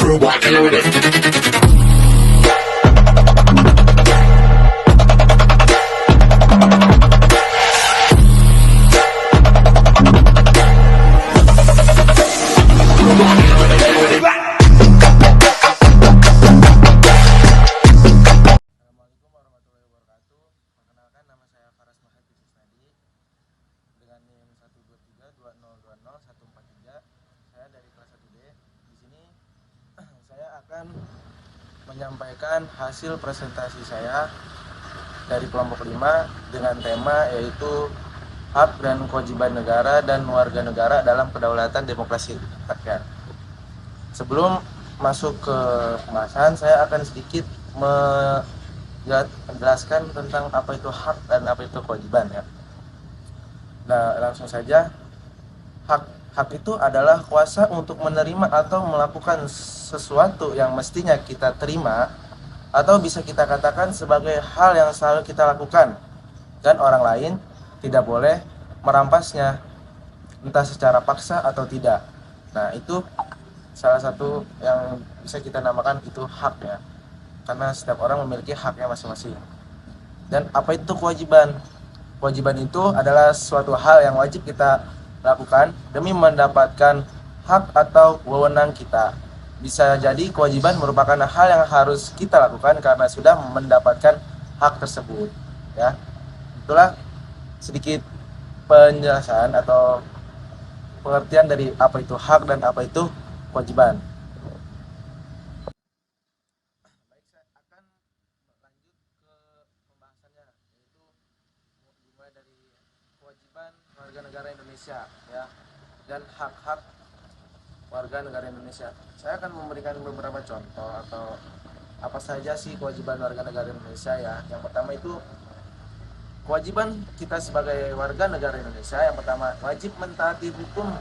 crew walking on it. Assalamualaikum warahmatullahi wabarakatuh. Perkenalkan, nama saya Faras Mahadi Kusnadi dengan NIM 12320202143. Saya dari kelas 1D. Di sini saya akan menyampaikan hasil presentasi saya dari kelompok 5 dengan tema yaitu hak dan kewajiban negara dan warga negara dalam kedaulatan demokrasi rakyat. Sebelum masuk ke pembahasan, saya akan sedikit menjelaskan tentang apa itu hak dan apa itu kewajiban ya. Nah, langsung saja. Hak itu adalah kuasa untuk menerima atau melakukan sesuatu yang mestinya kita terima, atau bisa kita katakan sebagai hal yang selalu kita lakukan dan orang lain tidak boleh merampasnya, entah secara paksa atau tidak. Nah, itu salah satu yang bisa kita namakan itu hak ya, karena setiap orang memiliki haknya masing-masing. Dan apa itu kewajiban? Kewajiban itu adalah suatu hal yang wajib kita lakukan demi mendapatkan hak atau wewenang kita. Bisa jadi kewajiban merupakan hal yang harus kita lakukan karena sudah mendapatkan hak tersebut ya. Itulah sedikit penjelasan atau pengertian dari apa itu hak dan apa itu kewajiban. Baik, saya akan lanjut ke pembahasannya, yaitu dimulai dari kewajiban warga negara Indonesia ya, dan hak-hak warga negara Indonesia. Saya akan memberikan beberapa contoh atau apa saja sih kewajiban warga negara Indonesia ya. Yang pertama itu kewajiban kita sebagai warga negara Indonesia. Yang pertama, wajib mentaati hukum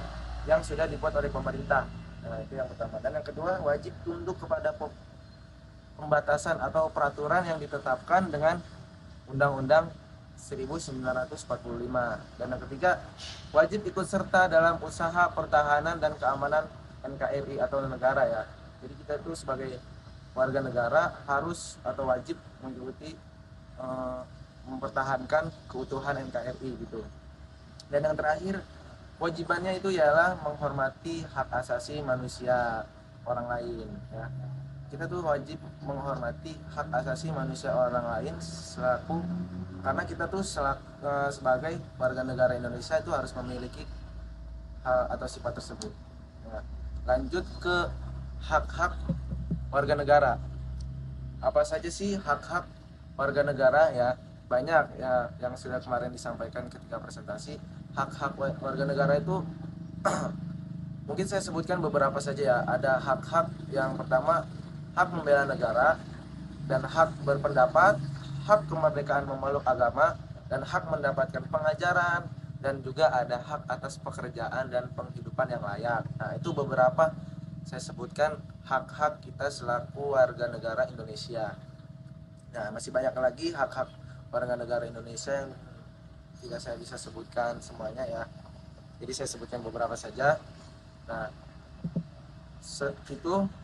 yang sudah dibuat oleh pemerintah. Nah, itu yang pertama. Dan yang kedua, wajib tunduk kepada pembatasan atau peraturan yang ditetapkan dengan Undang-Undang 1945. Dan yang ketiga, wajib ikut serta dalam usaha pertahanan dan keamanan NKRI atau negara ya. Jadi kita itu sebagai warga negara harus atau wajib mengikuti mempertahankan keutuhan NKRI gitu. Dan yang terakhir, kewajibannya itu ialah menghormati hak asasi manusia orang lain ya. Kita tuh wajib menghormati hak asasi manusia orang lain selaku, karena kita tuh sebagai warga negara Indonesia itu harus memiliki hal atau sifat tersebut ya. Lanjut ke hak-hak warga negara. Apa saja sih hak-hak warga negara ya? Banyak ya yang sudah kemarin disampaikan ketika presentasi. Hak-hak warga negara itu mungkin saya sebutkan beberapa saja ya. Ada hak-hak yang pertama, hak membela negara dan hak berpendapat, hak kemerdekaan memeluk agama, dan hak mendapatkan pengajaran, dan juga ada hak atas pekerjaan dan penghidupan yang layak. Nah, itu beberapa saya sebutkan hak-hak kita selaku warga negara Indonesia. Nah, masih banyak lagi hak-hak warga negara Indonesia yang tidak saya bisa sebutkan semuanya ya. Jadi saya sebutkan beberapa saja. Nah,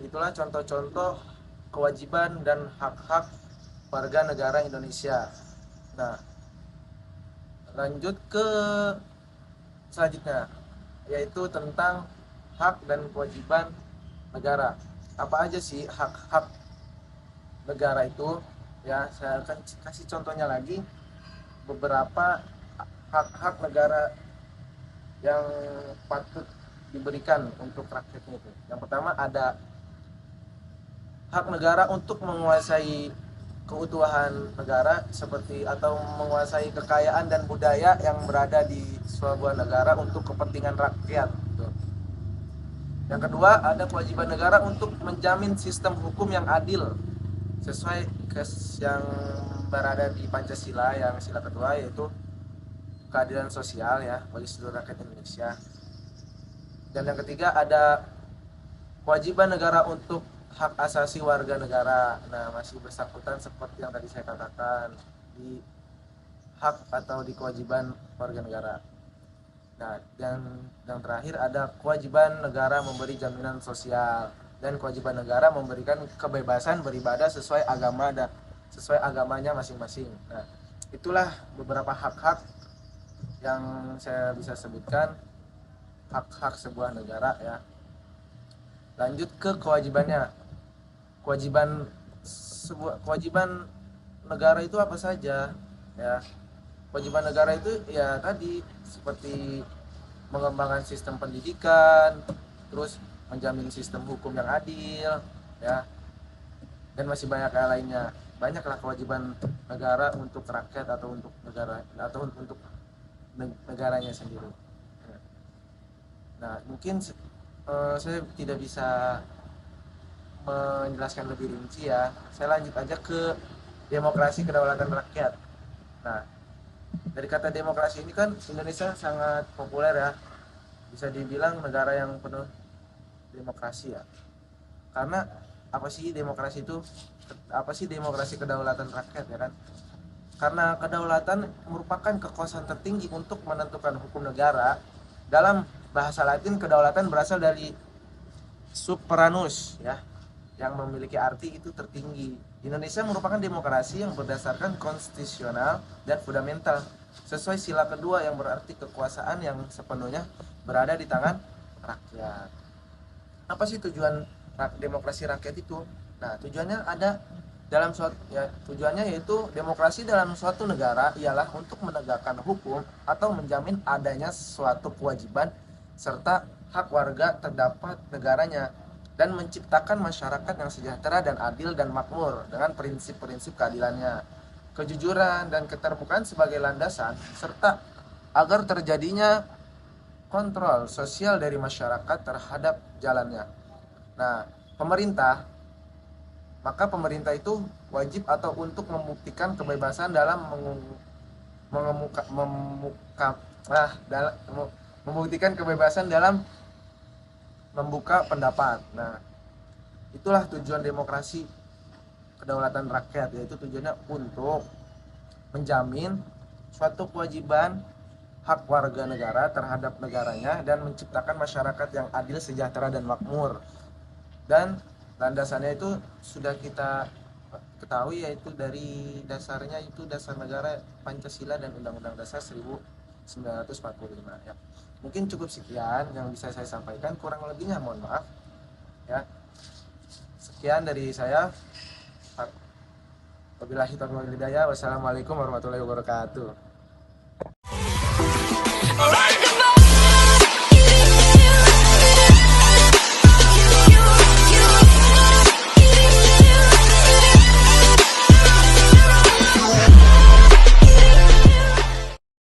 itulah contoh-contoh kewajiban dan hak-hak warga negara Indonesia. Nah, lanjut ke selanjutnya, yaitu tentang hak dan kewajiban negara. Apa aja sih hak-hak negara itu ya? Saya akan kasih contohnya lagi, beberapa hak-hak negara yang patut diberikan untuk rakyatnya itu. Yang pertama, ada hak negara untuk menguasai keutuhan negara seperti atau menguasai kekayaan dan budaya yang berada di sebuah negara untuk kepentingan rakyat gitu. Yang kedua, ada kewajiban negara untuk menjamin sistem hukum yang adil sesuai yang berada di Pancasila, yang sila kedua, yaitu keadilan sosial ya bagi seluruh rakyat Indonesia. Dan yang ketiga, ada kewajiban negara untuk hak asasi warga negara. Nah, masih bersangkutan seperti yang tadi saya katakan di hak atau di kewajiban warga negara. Nah, yang terakhir ada kewajiban negara memberi jaminan sosial. dan kewajiban negara memberikan kebebasan beribadah sesuai agama dan sesuai agamanya masing-masing. Nah, itulah beberapa hak-hak yang saya bisa sebutkan, hak-hak sebuah negara ya. Lanjut ke kewajibannya. Kewajiban negara itu apa saja ya? Kewajiban negara itu ya tadi seperti mengembangkan sistem pendidikan, terus menjamin sistem hukum yang adil ya, dan masih banyak hal lainnya. Banyaklah kewajiban negara untuk rakyat atau untuk negara atau untuk negaranya sendiri. Nah, mungkin saya tidak bisa menjelaskan lebih rinci ya. Saya lanjut aja ke demokrasi kedaulatan rakyat. Nah, dari kata demokrasi ini kan Indonesia sangat populer ya. Bisa dibilang negara yang penuh demokrasi ya. Karena apa sih demokrasi itu? Apa sih demokrasi kedaulatan rakyat ya kan? Karena kedaulatan merupakan kekuasaan tertinggi untuk menentukan hukum negara. Dalam bahasa Latin, kedaulatan berasal dari suveranus ya, yang memiliki arti itu tertinggi. Indonesia merupakan demokrasi yang berdasarkan konstitusional dan fundamental sesuai sila kedua yang berarti kekuasaan yang sepenuhnya berada di tangan rakyat. Apa sih tujuan demokrasi rakyat itu? Nah, tujuannya ada dalam suatu ya, tujuannya yaitu demokrasi dalam suatu negara ialah untuk menegakkan hukum atau menjamin adanya suatu kewajiban serta hak warga terdapat negaranya dan menciptakan masyarakat yang sejahtera dan adil dan makmur dengan prinsip-prinsip keadilannya, kejujuran dan keterbukaan sebagai landasan serta agar terjadinya kontrol sosial dari masyarakat terhadap jalannya. Nah, maka pemerintah itu wajib atau untuk membuktikan kebebasan dalam membuktikan kebebasan dalam membuka pendapat. Nah, itulah tujuan demokrasi kedaulatan rakyat, yaitu tujuannya untuk menjamin suatu kewajiban hak warga negara terhadap negaranya dan menciptakan masyarakat yang adil, sejahtera dan makmur. Dan landasannya itu sudah kita ketahui, yaitu dari dasarnya itu dasar negara Pancasila dan Undang-Undang Dasar 1945 ya. Mungkin cukup sekian yang bisa saya sampaikan, kurang lebihnya mohon maaf ya. Sekian dari saya. Wabillahi taufiq wal hidayah. Wassalamualaikum warahmatullahi wabarakatuh.